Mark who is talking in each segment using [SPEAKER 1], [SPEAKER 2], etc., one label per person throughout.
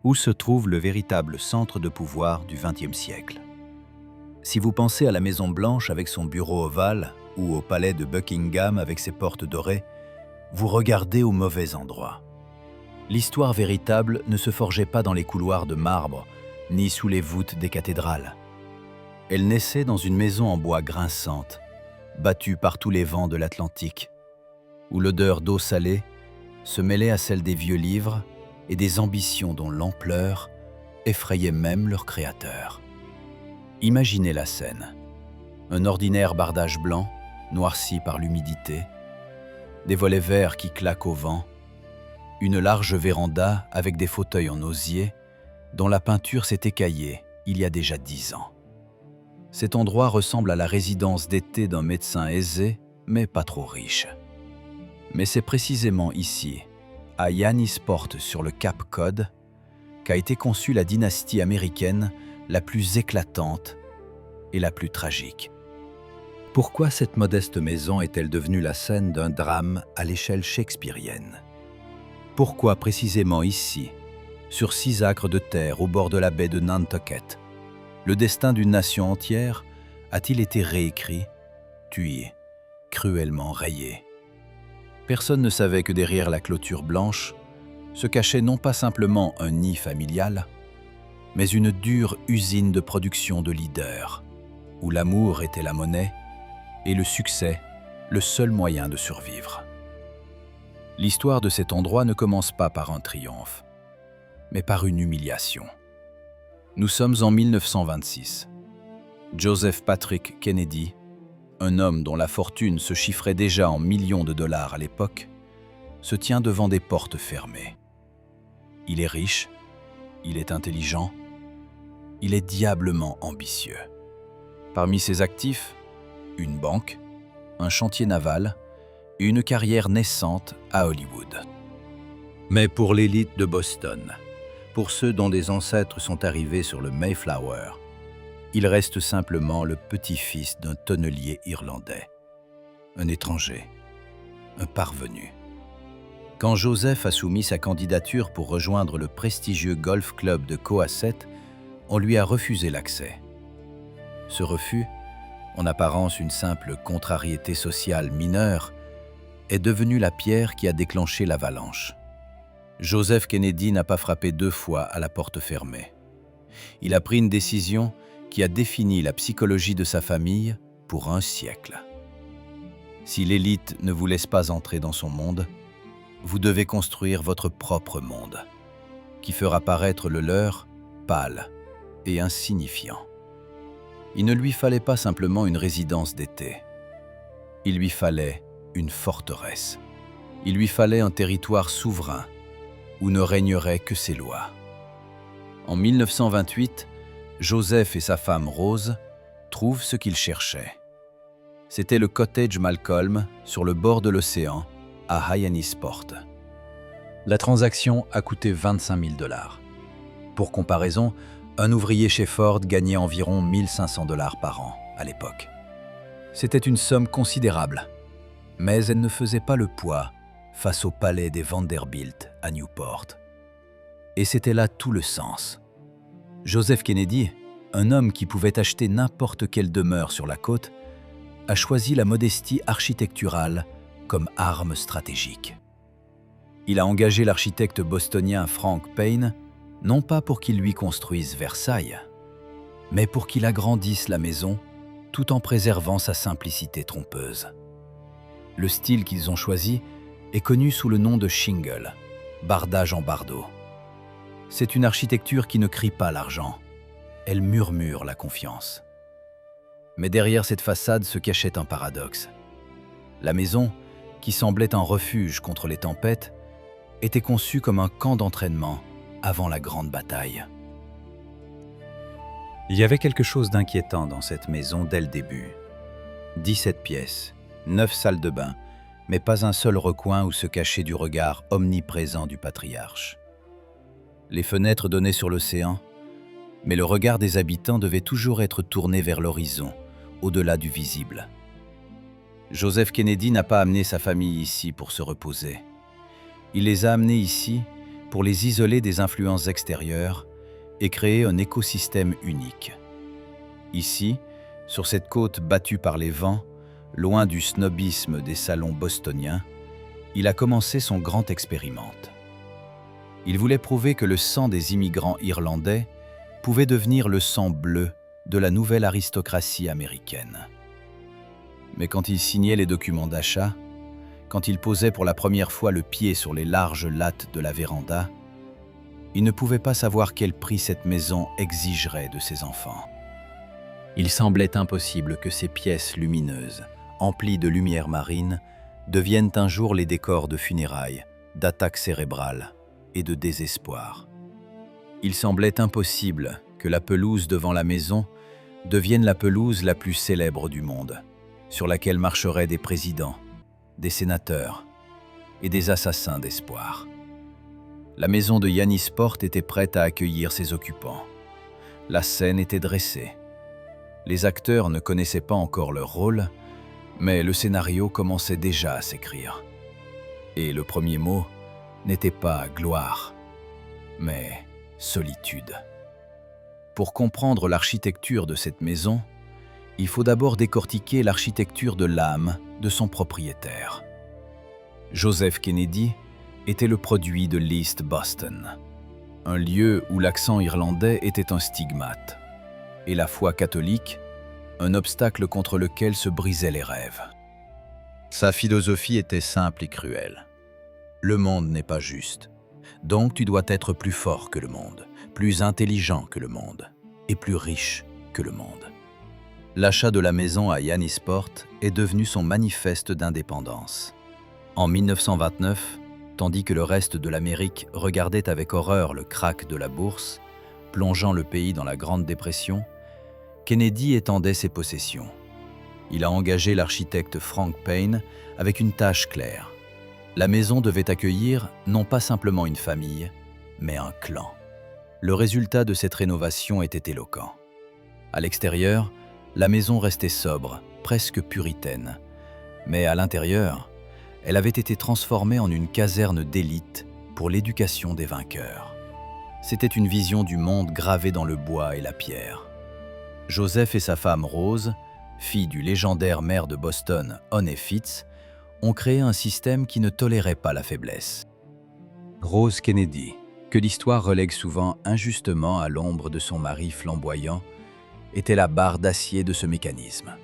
[SPEAKER 1] où se trouve le véritable centre de pouvoir du XXe siècle. Si vous pensez à la Maison Blanche avec son bureau ovale ou au palais de Buckingham avec ses portes dorées, vous regardez au mauvais endroit. L'histoire véritable ne se forgeait pas dans les couloirs de marbre, ni sous les voûtes des cathédrales. Elle naissait dans une maison en bois grinçante, battue par tous les vents de l'Atlantique, où l'odeur d'eau salée se mêlait à celle des vieux livres et des ambitions dont l'ampleur effrayait même leur créateur. Imaginez la scène. Un ordinaire bardage blanc, noirci par l'humidité, des volets verts qui claquent au vent, une large véranda avec des fauteuils en osier dont la peinture s'est écaillée il y a déjà 10 ans. Cet endroit ressemble à la résidence d'été d'un médecin aisé, mais pas trop riche. Mais c'est précisément ici, à Yannisport sur le Cap Cod, qu'a été conçue la dynastie américaine la plus éclatante et la plus tragique. Pourquoi cette modeste maison est-elle devenue la scène d'un drame à l'échelle shakespearienne? Pourquoi précisément ici, sur 6 acres de terre au bord de la baie de Nantucket, le destin d'une nation entière a-t-il été réécrit, tué, cruellement rayé? Personne ne savait que derrière la clôture blanche se cachait non pas simplement un nid familial, mais une dure usine de production de leaders, où l'amour était la monnaie et le succès le seul moyen de survivre. L'histoire de cet endroit ne commence pas par un triomphe, mais par une humiliation. Nous sommes en 1926. Joseph Patrick Kennedy, un homme dont la fortune se chiffrait déjà en millions de dollars à l'époque, se tient devant des portes fermées. Il est riche, il est intelligent, il est diablement ambitieux. Parmi ses actifs, une banque, un chantier naval et une carrière naissante à Hollywood. Mais pour l'élite de Boston, pour ceux dont des ancêtres sont arrivés sur le Mayflower, il reste simplement le petit-fils d'un tonnelier irlandais, un étranger, un parvenu. Quand Joseph a soumis sa candidature pour rejoindre le prestigieux golf club de Cohasset, on lui a refusé l'accès. Ce refus, en apparence une simple contrariété sociale mineure, est devenu la pierre qui a déclenché l'avalanche. Joseph Kennedy n'a pas frappé 2 fois à la porte fermée. Il a pris une décision qui a défini la psychologie de sa famille pour un siècle. Si l'élite ne vous laisse pas entrer dans son monde, vous devez construire votre propre monde, qui fera paraître le leur pâle et insignifiant. Il ne lui fallait pas simplement une résidence d'été. Il lui fallait une forteresse. Il lui fallait un territoire souverain où ne régneraient que ses lois. En 1928, Joseph et sa femme Rose trouvent ce qu'ils cherchaient. C'était le cottage Malcolm sur le bord de l'océan à Hyannisport. La transaction a coûté 25 000 $. Pour comparaison, un ouvrier chez Ford gagnait environ 1 500 $ par an à l'époque. C'était une somme considérable, mais elle ne faisait pas le poids face au palais des Vanderbilt à Newport. Et c'était là tout le sens. Joseph Kennedy, un homme qui pouvait acheter n'importe quelle demeure sur la côte, a choisi la modestie architecturale comme arme stratégique. Il a engagé l'architecte bostonien Frank Payne, non pas pour qu'il lui construise Versailles, mais pour qu'il agrandisse la maison tout en préservant sa simplicité trompeuse. Le style qu'ils ont choisi est connu sous le nom de shingle, bardage en bardeau. C'est une architecture qui ne crie pas l'argent, elle murmure la confiance. Mais derrière cette façade se cachait un paradoxe. La maison, qui semblait un refuge contre les tempêtes, était conçue comme un camp d'entraînement avant la grande bataille. Il y avait quelque chose d'inquiétant dans cette maison dès le début. 17 pièces, 9 salles de bain, mais pas un seul recoin où se cachait du regard omniprésent du patriarche. Les fenêtres donnaient sur l'océan, mais le regard des habitants devait toujours être tourné vers l'horizon, au-delà du visible. Joseph Kennedy n'a pas amené sa famille ici pour se reposer. Il les a amenés ici pour les isoler des influences extérieures et créer un écosystème unique. Ici, sur cette côte battue par les vents, loin du snobisme des salons bostoniens, il a commencé son grand expériment. Il voulait prouver que le sang des immigrants irlandais pouvait devenir le sang bleu de la nouvelle aristocratie américaine. Mais quand il signait les documents d'achat, quand il posait pour la première fois le pied sur les larges lattes de la véranda, il ne pouvait pas savoir quel prix cette maison exigerait de ses enfants. Il semblait impossible que ces pièces lumineuses, emplies de lumière marine, deviennent un jour les décors de funérailles, d'attaques cérébrales et de désespoir. Il semblait impossible que la pelouse devant la maison devienne la pelouse la plus célèbre du monde, sur laquelle marcheraient des présidents, des sénateurs et des assassins d'espoir. La maison de Yannisport était prête à accueillir ses occupants. La scène était dressée. Les acteurs ne connaissaient pas encore leur rôle, mais le scénario commençait déjà à s'écrire. Et le premier mot n'était pas gloire, mais solitude. Pour comprendre l'architecture de cette maison, il faut d'abord décortiquer l'architecture de l'âme de son propriétaire. Joseph Kennedy était le produit de l'East Boston, un lieu où l'accent irlandais était un stigmate, et la foi catholique, un obstacle contre lequel se brisaient les rêves. Sa philosophie était simple et cruelle. Le monde n'est pas juste, donc tu dois être plus fort que le monde, plus intelligent que le monde, et plus riche que le monde. L'achat de la maison à Yannisport est devenu son manifeste d'indépendance. En 1929, tandis que le reste de l'Amérique regardait avec horreur le krach de la bourse, plongeant le pays dans la Grande Dépression, Kennedy étendait ses possessions. Il a engagé l'architecte Frank Payne avec une tâche claire. La maison devait accueillir non pas simplement une famille, mais un clan. Le résultat de cette rénovation était éloquent. À l'extérieur, la maison restait sobre, presque puritaine. Mais à l'intérieur, elle avait été transformée en une caserne d'élite pour l'éducation des vainqueurs. C'était une vision du monde gravée dans le bois et la pierre. Joseph et sa femme Rose, fille du légendaire maire de Boston, Honey Fitz, ont créé un système qui ne tolérait pas la faiblesse. Rose Kennedy, que l'histoire relègue souvent injustement à l'ombre de son mari flamboyant, était la barre d'acier de ce mécanisme.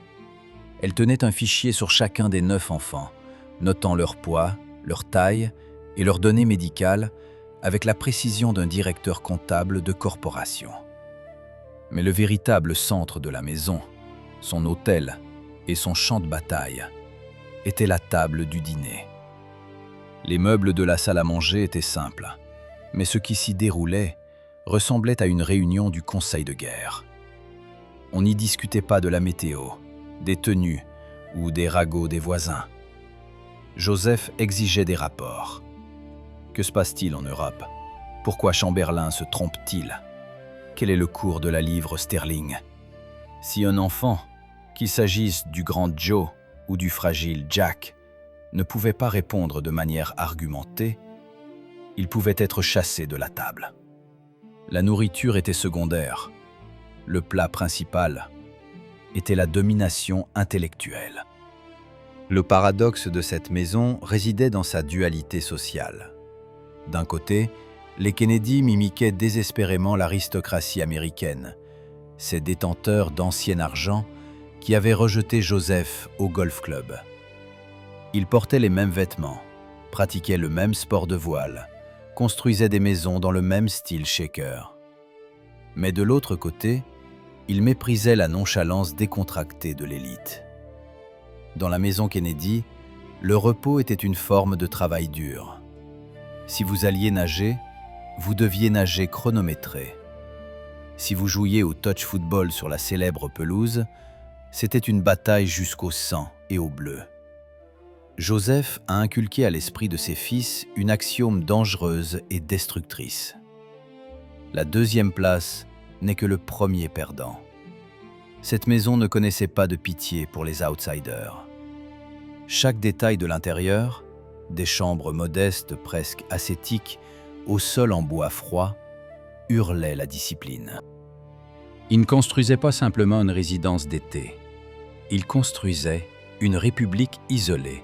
[SPEAKER 1] Elle tenait un fichier sur chacun des 9 enfants, notant leur poids, leur taille et leurs données médicales avec la précision d'un directeur comptable de corporation. Mais le véritable centre de la maison, son hôtel et son champ de bataille, était la table du dîner. Les meubles de la salle à manger étaient simples, mais ce qui s'y déroulait ressemblait à une réunion du conseil de guerre. On n'y discutait pas de la météo, des tenues ou des ragots des voisins. Joseph exigeait des rapports. Que se passe-t-il en Europe? Pourquoi Chamberlain se trompe-t-il? Quel est le cours de la livre sterling? Si un enfant, qu'il s'agisse du grand Joe ou du fragile Jack, ne pouvait pas répondre de manière argumentée, il pouvait être chassé de la table. La nourriture était secondaire. Le plat principal était la domination intellectuelle. Le paradoxe de cette maison résidait dans sa dualité sociale. D'un côté, les Kennedy mimiquaient désespérément l'aristocratie américaine, ces détenteurs d'ancien argent qui avaient rejeté Joseph au golf club. Ils portaient les mêmes vêtements, pratiquaient le même sport de voile, construisaient des maisons dans le même style shaker. Mais de l'autre côté, ils méprisaient la nonchalance décontractée de l'élite. Dans la maison Kennedy, le repos était une forme de travail dur. Si vous alliez nager, vous deviez nager chronométré. Si vous jouiez au touch football sur la célèbre pelouse, c'était une bataille jusqu'au sang et au bleu. Joseph a inculqué à l'esprit de ses fils une axiome dangereuse et destructrice. La deuxième place n'est que le premier perdant. Cette maison ne connaissait pas de pitié pour les outsiders. Chaque détail de l'intérieur, des chambres modestes presque ascétiques au sol en bois froid, hurlait la discipline.
[SPEAKER 2] Il ne construisait pas simplement une résidence d'été. Il construisait une république isolée,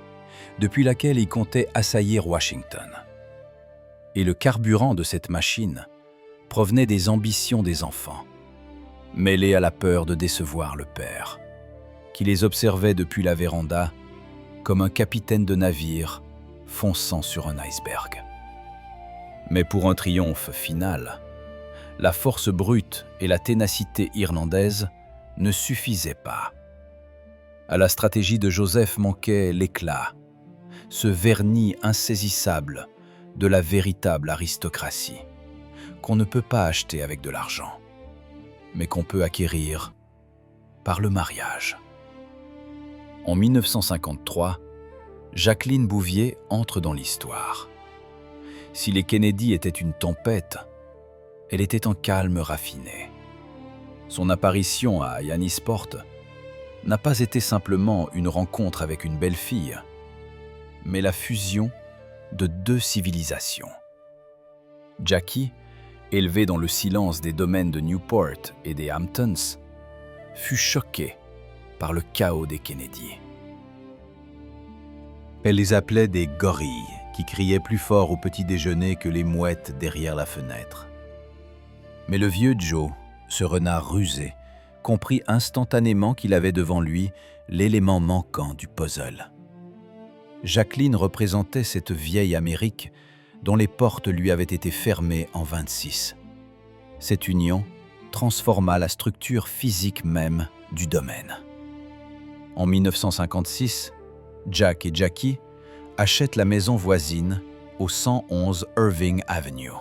[SPEAKER 2] depuis laquelle il comptait assaillir Washington. Et le carburant de cette machine provenait des ambitions des enfants, mêlées à la peur de décevoir le père, qui les observait depuis la véranda comme un capitaine de navire fonçant sur un iceberg. Mais pour un triomphe final, la force brute et la ténacité irlandaise ne suffisaient pas. À la stratégie de Joseph manquait l'éclat, ce vernis insaisissable de la véritable aristocratie, qu'on ne peut pas acheter avec de l'argent, mais qu'on peut acquérir par le mariage. En 1953, Jacqueline Bouvier entre dans l'histoire. Si les Kennedy étaient une tempête, elle était un calme raffiné. Son apparition à Yannisport n'a pas été simplement une rencontre avec une belle fille, mais la fusion de deux civilisations. Jackie, élevée dans le silence des domaines de Newport et des Hamptons, fut choquée par le chaos des Kennedy. Elle les appelait des gorilles qui criaient plus fort au petit déjeuner que les mouettes derrière la fenêtre. Mais le vieux Joe, ce renard rusé, comprit instantanément qu'il avait devant lui l'élément manquant du puzzle. Jacqueline représentait cette vieille Amérique dont les portes lui avaient été fermées en 1926. Cette union transforma la structure physique même du domaine. En 1956, Jack et Jackie achètent la maison voisine au 111 Irving Avenue.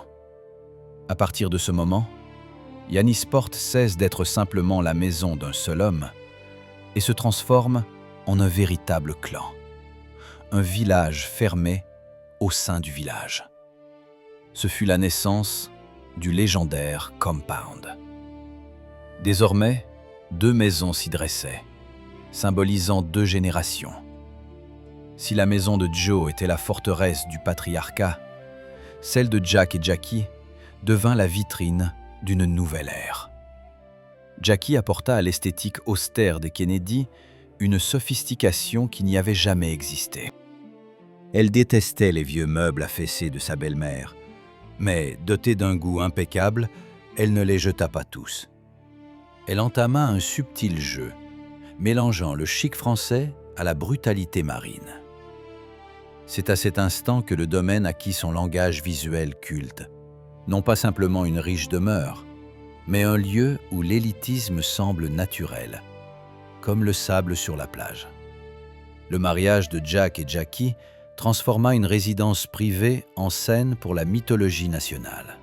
[SPEAKER 2] À partir de ce moment, Yannisport cesse d'être simplement la maison d'un seul homme et se transforme en un véritable clan, un village fermé au sein du village. Ce fut la naissance du légendaire Compound. Désormais, deux maisons s'y dressaient, symbolisant deux générations. Si la maison de Joe était la forteresse du patriarcat, celle de Jack et Jackie devint la vitrine d'une nouvelle ère. Jackie apporta à l'esthétique austère des Kennedy une sophistication qui n'y avait jamais existé. Elle détestait les vieux meubles affaissés de sa belle-mère, mais dotée d'un goût impeccable, elle ne les jeta pas tous. Elle entama un subtil jeu, mélangeant le chic français à la brutalité marine. C'est à cet instant que le domaine acquit son langage visuel culte. Non pas simplement une riche demeure, mais un lieu où l'élitisme semble naturel, comme le sable sur la plage. Le mariage de Jack et Jackie transforma une résidence privée en scène pour la mythologie nationale.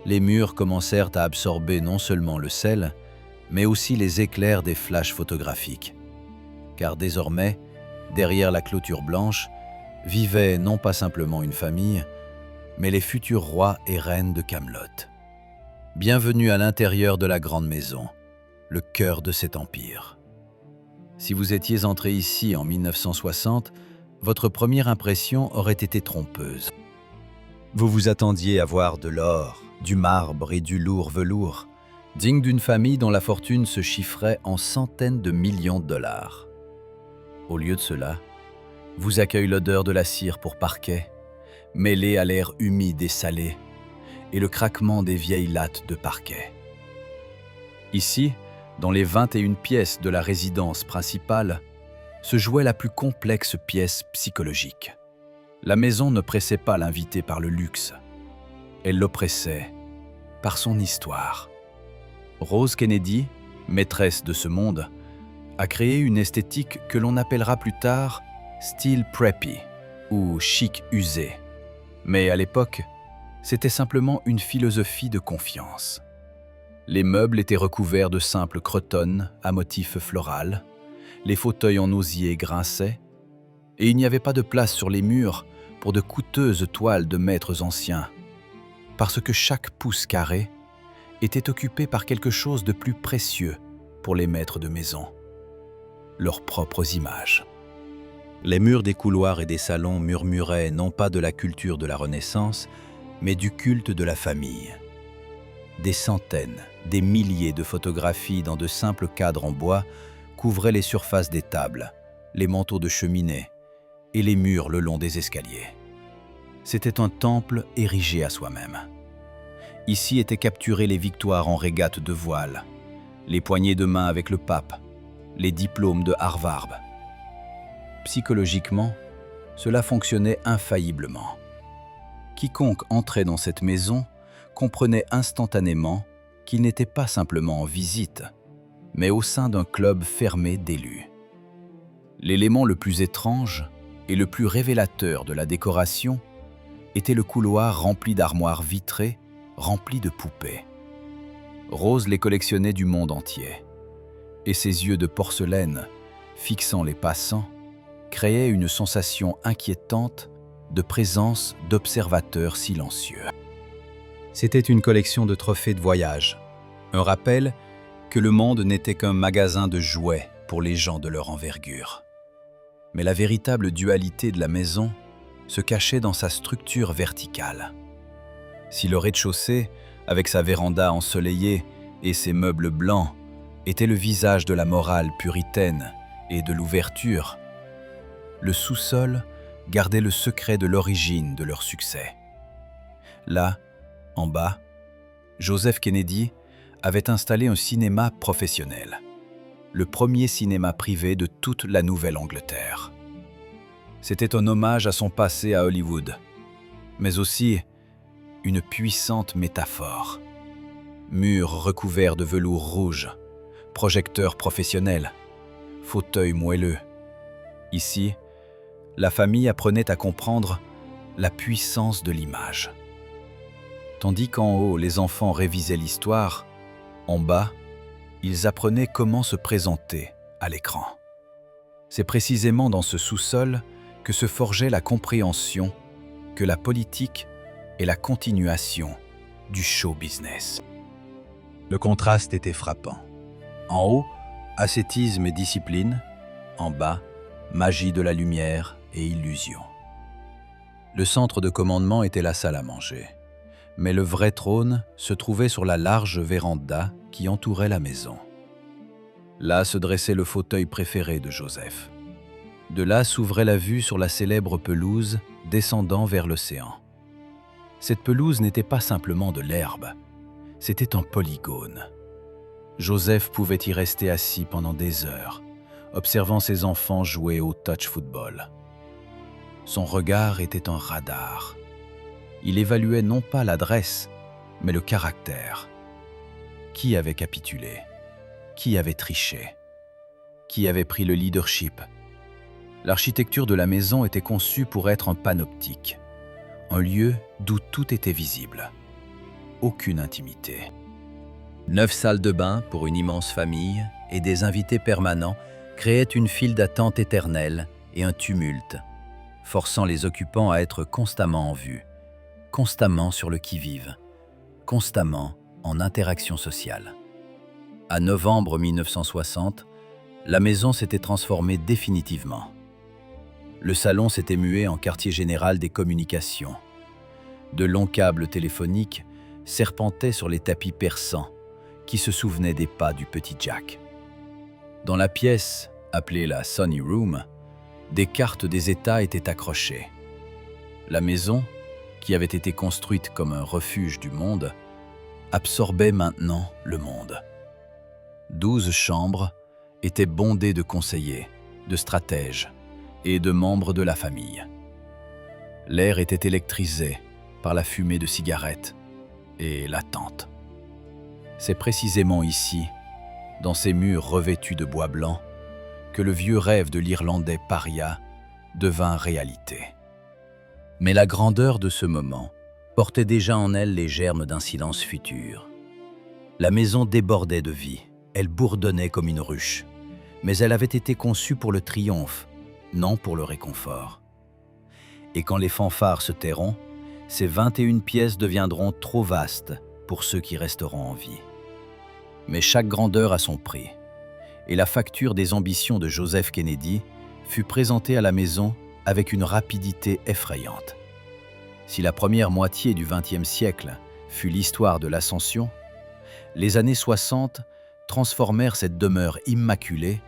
[SPEAKER 2] Les murs commencèrent à absorber non seulement le sel, mais aussi les éclairs des flashs photographiques. Car désormais, derrière la clôture blanche, vivait non pas simplement une famille, mais les futurs rois et reines de Camelot. Bienvenue à l'intérieur de la grande maison, le cœur de cet empire. Si vous étiez entré ici en 1960, votre première impression aurait été trompeuse. Vous vous attendiez à voir de l'or, du marbre et du lourd velours, digne d'une famille dont la fortune se chiffrait en centaines de millions de dollars. Au lieu de cela, vous accueille l'odeur de la cire pour parquet, mêlée à l'air humide et salé, et le craquement des vieilles lattes de parquet. Ici, dans les 21 pièces de la résidence principale, se jouait la plus complexe pièce psychologique. La maison ne pressait pas l'invité par le luxe. Elle l'oppressait par son histoire. Rose Kennedy, maîtresse de ce monde, a créé une esthétique que l'on appellera plus tard style preppy ou chic usé. Mais à l'époque, c'était simplement une philosophie de confiance. Les meubles étaient recouverts de simples cretonnes à motif floral, les fauteuils en osier grinçaient, et il n'y avait pas de place sur les murs pour de coûteuses toiles de maîtres anciens, parce que chaque pouce carré était occupé par quelque chose de plus précieux pour les maîtres de maison, leurs propres images. Les murs des couloirs et des salons murmuraient non pas de la culture de la Renaissance,
[SPEAKER 1] mais du culte de la famille. Des centaines, des milliers de photographies dans de simples cadres en bois couvraient les surfaces des tables, les manteaux de cheminée et les murs le long des escaliers. C'était un temple érigé à soi-même. Ici étaient capturées les victoires en régate de voile, les poignées de main avec le pape, les diplômes de Harvard. Psychologiquement, cela fonctionnait infailliblement. Quiconque entrait dans cette maison comprenait instantanément qu'il n'était pas simplement en visite, mais au sein d'un club fermé d'élus. L'élément le plus étrange et le plus révélateur de la décoration était le couloir rempli d'armoires vitrées, rempli de poupées. Rose les collectionnait du monde entier, et ses yeux de porcelaine, fixant les passants, créaient une sensation inquiétante de présence d'observateurs silencieux. C'était une collection de trophées de voyage, un rappel que le monde n'était qu'un magasin de jouets pour les gens de leur envergure. Mais la véritable dualité de la maison se cachait dans sa structure verticale. Si le rez-de-chaussée, avec sa véranda ensoleillée et ses meubles blancs, était le visage de la morale puritaine et de l'ouverture, le sous-sol gardait le secret de l'origine de leur succès. Là, en bas, Joseph Kennedy avait installé un cinéma professionnel, le premier cinéma privé de toute la Nouvelle-Angleterre. C'était un hommage à son passé à Hollywood, mais aussi une puissante métaphore. Murs recouverts de velours rouge, projecteurs professionnels, fauteuils moelleux. Ici, la famille apprenait à comprendre la puissance de l'image. Tandis qu'en haut, les enfants révisaient l'histoire, en bas, ils apprenaient comment se présenter à l'écran. C'est précisément dans ce sous-sol que se forgeait la compréhension que la politique est la continuation du show business. Le contraste était frappant. En haut, ascétisme et discipline, en bas, magie de la lumière et illusion. Le centre de commandement était la salle à manger, mais le vrai trône se trouvait sur la large véranda qui entourait la maison. Là se dressait le fauteuil préféré de Joseph. De là s'ouvrait la vue sur la célèbre pelouse descendant vers l'océan. Cette pelouse n'était pas simplement de l'herbe, c'était un polygone. Joseph pouvait y rester assis pendant des heures, observant ses enfants jouer au touch football. Son regard était un radar. Il évaluait non pas l'adresse, mais le caractère. Qui avait capitulé? Qui avait triché? Qui avait pris le leadership? L'architecture de la maison était conçue pour être un panoptique, un lieu d'où tout était visible. Aucune intimité. 9 salles de bain pour une immense famille et des invités permanents créaient une file d'attente éternelle et un tumulte, forçant les occupants à être constamment en vue, constamment sur le qui-vive, constamment en interaction sociale. À novembre 1960, la maison s'était transformée définitivement. Le salon s'était mué en quartier général des communications. De longs câbles téléphoniques serpentaient sur les tapis persans qui se souvenaient des pas du petit Jack. Dans la pièce, appelée la Sunny Room, des cartes des États étaient accrochées. La maison, qui avait été construite comme un refuge du monde, absorbait maintenant le monde. 12 chambres étaient bondées de conseillers, de stratèges et de membres de la famille. L'air était électrisé par la fumée de cigarettes et l'attente. C'est précisément ici, dans ces murs revêtus de bois blanc, que le vieux rêve de l'Irlandais paria devint réalité. Mais la grandeur de ce moment portait déjà en elle les germes d'un silence futur. La maison débordait de vie, elle bourdonnait comme une ruche, mais elle avait été conçue pour le triomphe, non pour le réconfort. Et quand les fanfares se tairont, ces 21 pièces deviendront trop vastes pour ceux qui resteront en vie. Mais chaque grandeur a son prix, et la facture des ambitions de Joseph Kennedy fut présentée à la maison avec une rapidité effrayante.
[SPEAKER 2] Si la première moitié du XXe siècle fut l'histoire de l'Ascension, les années 60 transformèrent cette demeure immaculée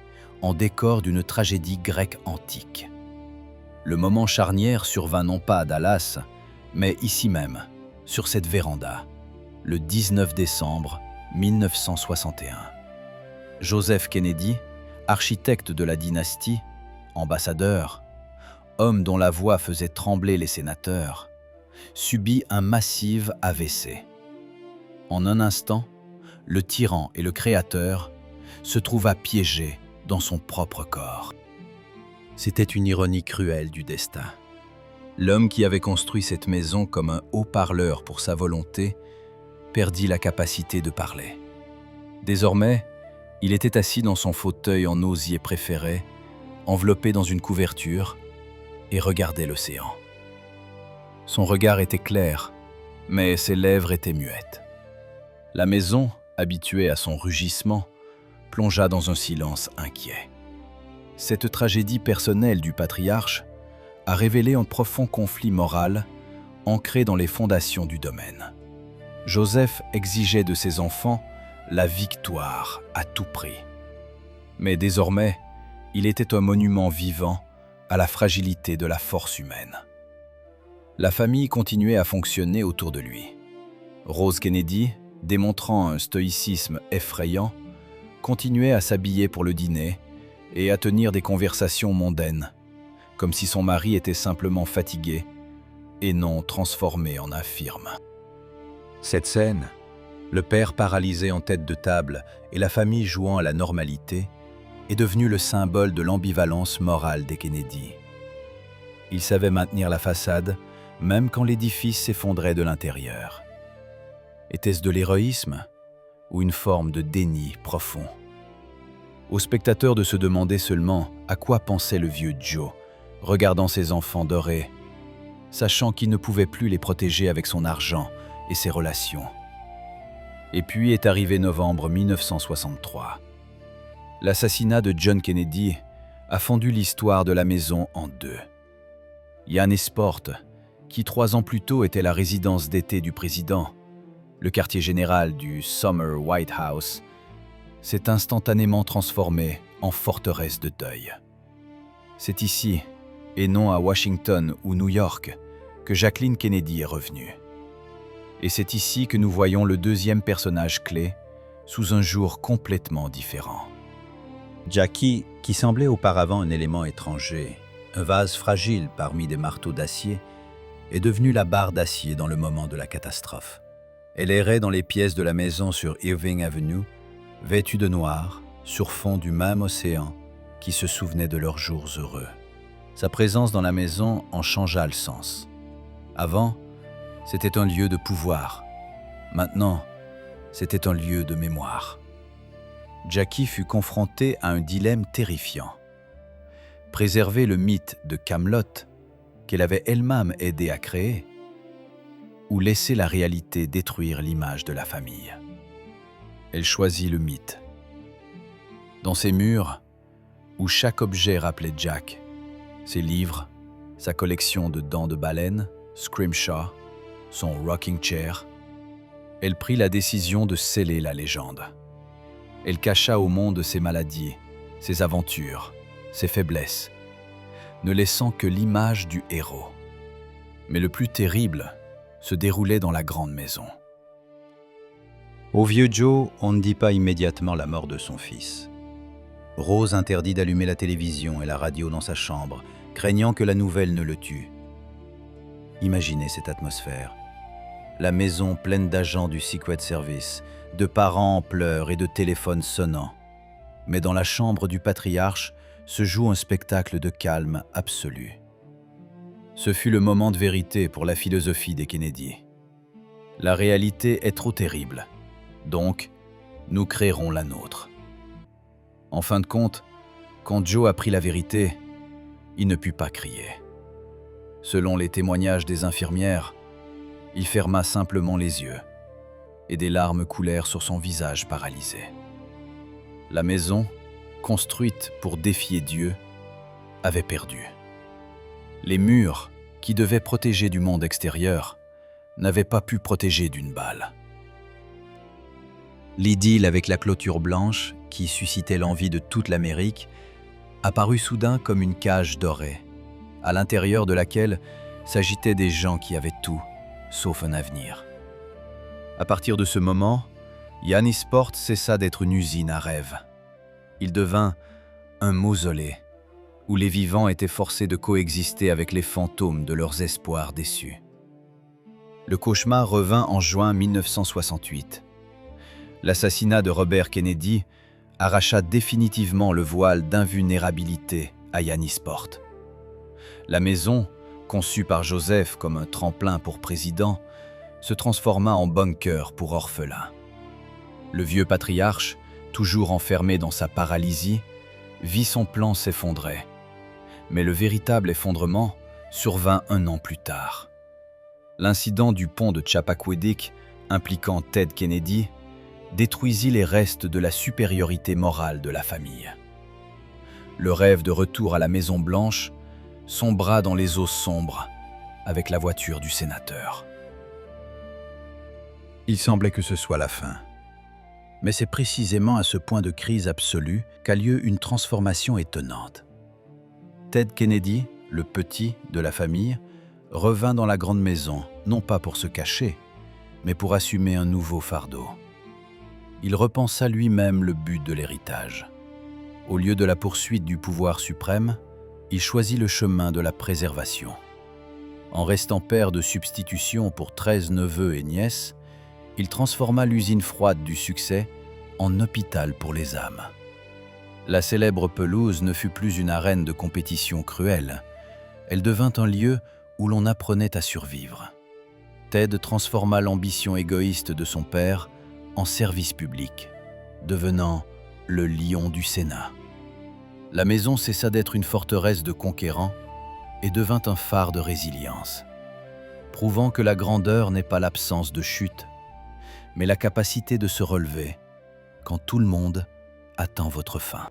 [SPEAKER 2] en décor d'une tragédie grecque antique. Le moment charnière survint non pas à Dallas, mais ici même, sur cette véranda, le 19 décembre 1961. Joseph Kennedy, architecte de la dynastie, ambassadeur, homme dont la voix faisait trembler les sénateurs, subit un massif AVC. En un instant, le tyran et le créateur se trouva piégé dans son propre corps. C'était une ironie cruelle du destin. L'homme qui avait construit cette maison comme un haut-parleur pour sa volonté perdit la capacité de parler. Désormais, il était assis dans son fauteuil en osier préféré, enveloppé dans une couverture, et regardait l'océan. Son regard était clair, mais ses lèvres étaient muettes. La maison, habituée à son rugissement, plongea dans un silence inquiet. Cette tragédie personnelle du patriarche a révélé un profond conflit moral ancré dans les fondations du domaine. Joseph exigeait de ses enfants la victoire à tout prix. Mais désormais, il était un monument vivant à la fragilité de la force humaine. La famille continuait à fonctionner autour de lui. Rose Kennedy, démontrant un stoïcisme effrayant, continuait à s'habiller pour le dîner et à tenir des conversations mondaines, comme si son mari était simplement fatigué et non transformé en infirme. Cette scène, le père paralysé en tête de table et la famille jouant à la normalité, est devenue le symbole de l'ambivalence morale des Kennedy. Ils savaient maintenir la façade, même quand l'édifice s'effondrait de l'intérieur. Était-ce de l'héroïsme ou une forme de déni profond? Aux spectateurs de se demander seulement à quoi pensait le vieux Joe, regardant ses enfants dorés, sachant qu'il ne pouvait plus les protéger avec son argent et ses relations. Et puis est arrivé novembre 1963. L'assassinat de John Kennedy a fendu l'histoire de la maison en deux. Yannesport, qui 3 ans plus tôt était la résidence d'été du président, le quartier général du Summer White House, s'est instantanément transformé en forteresse de deuil. C'est ici, et non à Washington ou New York, que Jacqueline Kennedy est revenue. Et c'est ici que nous voyons le deuxième personnage clé, sous un jour complètement différent.
[SPEAKER 1] Jackie, qui semblait auparavant un élément étranger, un vase fragile parmi des marteaux d'acier, est devenue la barre d'acier dans le moment de la catastrophe. Elle errait dans les pièces de la maison sur Irving Avenue, vêtue de noir, sur fond du même océan qui se souvenait de leurs jours heureux. Sa présence dans la maison en changea le sens. Avant, c'était un lieu de pouvoir. Maintenant, c'était un lieu de mémoire. Jackie fut confrontée à un dilemme terrifiant. Préserver le mythe de Camelot, qu'elle avait elle-même aidé à créer, ou laisser la réalité détruire l'image de la famille. Elle choisit le mythe. Dans ses murs, où chaque objet rappelait Jack, ses livres, sa collection de dents de baleine, Scrimshaw, son rocking chair, elle prit la décision de sceller la légende. Elle cacha au monde ses maladies, ses aventures, ses faiblesses, ne laissant que l'image du héros. Mais le plus terrible se déroulait dans la grande maison. Au vieux Joe, on ne dit pas immédiatement la mort de son fils. Rose interdit d'allumer la télévision et la radio dans sa chambre, craignant que la nouvelle ne le tue. Imaginez cette atmosphère. La maison pleine d'agents du Secret Service, de parents en pleurs et de téléphones sonnants. Mais dans la chambre du patriarche se joue un spectacle de calme absolu. Ce fut le moment de vérité pour la philosophie des Kennedy. La réalité est trop terrible, donc nous créerons la nôtre. En fin de compte, quand Joe apprit la vérité, il ne put pas crier. Selon les témoignages des infirmières, il ferma simplement les yeux et des larmes coulèrent sur son visage paralysé. La maison, construite pour défier Dieu, avait perdu. Les murs,
[SPEAKER 2] qui devait protéger du monde extérieur, n'avait pas pu protéger d'une balle.
[SPEAKER 1] L'idylle avec la clôture blanche, qui suscitait l'envie de toute l'Amérique, apparut soudain comme une cage dorée, à l'intérieur de laquelle s'agitaient des gens qui avaient tout, sauf un avenir. À partir de ce moment, Yannisport cessa d'être une usine à rêves. Il devint un mausolée, où les vivants étaient forcés de coexister avec les fantômes de leurs espoirs déçus. Le cauchemar revint en juin 1968. L'assassinat de Robert Kennedy arracha définitivement le voile d'invulnérabilité à Yannisport. La maison, conçue par Joseph comme un tremplin pour président, se transforma en bunker pour orphelins. Le vieux patriarche, toujours enfermé dans sa paralysie, vit son plan s'effondrer. Mais le véritable effondrement survint un an plus tard. L'incident du pont de Chappaquiddick, impliquant Ted Kennedy, détruisit les restes de la supériorité morale de la famille. Le rêve de retour à la Maison-Blanche sombra dans les eaux sombres avec la voiture du sénateur.
[SPEAKER 2] Il semblait que ce soit la fin. Mais c'est précisément à ce point de crise absolue qu'a lieu une transformation étonnante.
[SPEAKER 1] Ted Kennedy, le petit de la famille, revint dans la grande maison, non pas pour se cacher, mais pour assumer un nouveau fardeau. Il repensa lui-même le but de l'héritage. Au lieu de la poursuite du pouvoir suprême, il choisit le chemin de la préservation. En restant père de substitution pour 13 neveux et nièces, il transforma l'usine froide du succès en hôpital pour les âmes. La célèbre pelouse ne fut plus une arène de compétition cruelle. Elle devint un lieu où l'on apprenait à survivre. Ted transforma l'ambition égoïste de son père en service public, devenant le lion du Sénat. La maison cessa d'être une forteresse de conquérants et devint un phare de résilience, prouvant que la grandeur n'est pas l'absence de chute, mais la capacité de se relever quand tout le monde attend votre fin.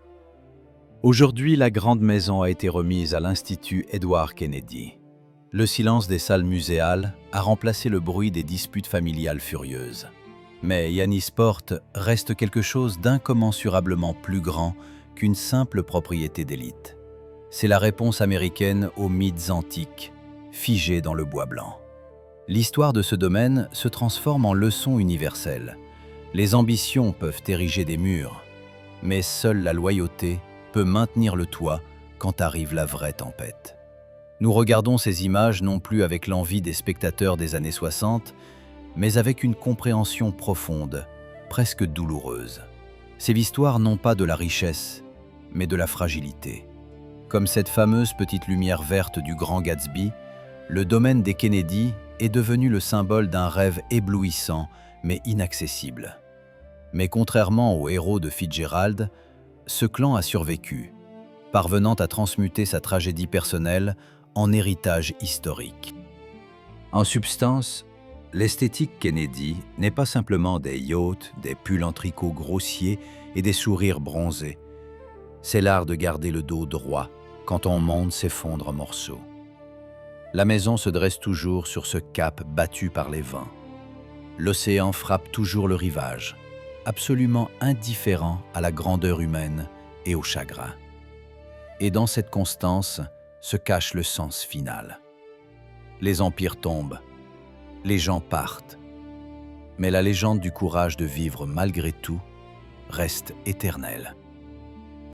[SPEAKER 1] Aujourd'hui, la grande maison a été remise à l'Institut Edward Kennedy. Le silence des salles muséales a remplacé le bruit des disputes familiales furieuses. Mais Yannisport reste quelque chose d'incommensurablement plus grand qu'une simple propriété d'élite. C'est la réponse américaine aux mythes antiques, figés dans le bois blanc. L'histoire de ce domaine se transforme en leçon universelle. Les ambitions peuvent ériger des murs, mais seule la loyauté peut maintenir le toit quand arrive la vraie tempête. Nous regardons ces images non plus avec l'envie des spectateurs des années 60, mais avec une compréhension profonde, presque douloureuse. Ces histoires n'ont pas de la richesse, mais de la fragilité. Comme cette fameuse petite lumière verte du Grand Gatsby, le domaine des Kennedy est devenu le symbole d'un rêve éblouissant, mais inaccessible. Mais contrairement au héros de Fitzgerald, ce clan a survécu, parvenant à transmuter sa tragédie personnelle en héritage historique. En substance, l'esthétique Kennedy n'est pas simplement des yachts, des pulls en tricot grossiers et des sourires bronzés. C'est l'art de garder le dos droit quand ton monde s'effondre en morceaux. La maison se dresse toujours sur ce cap battu par les vents. L'océan frappe toujours le rivage, absolument indifférent à la grandeur humaine et au chagrin. Et dans cette constance se cache le sens final. Les empires tombent, les gens partent, mais la légende du courage de vivre malgré tout reste éternelle.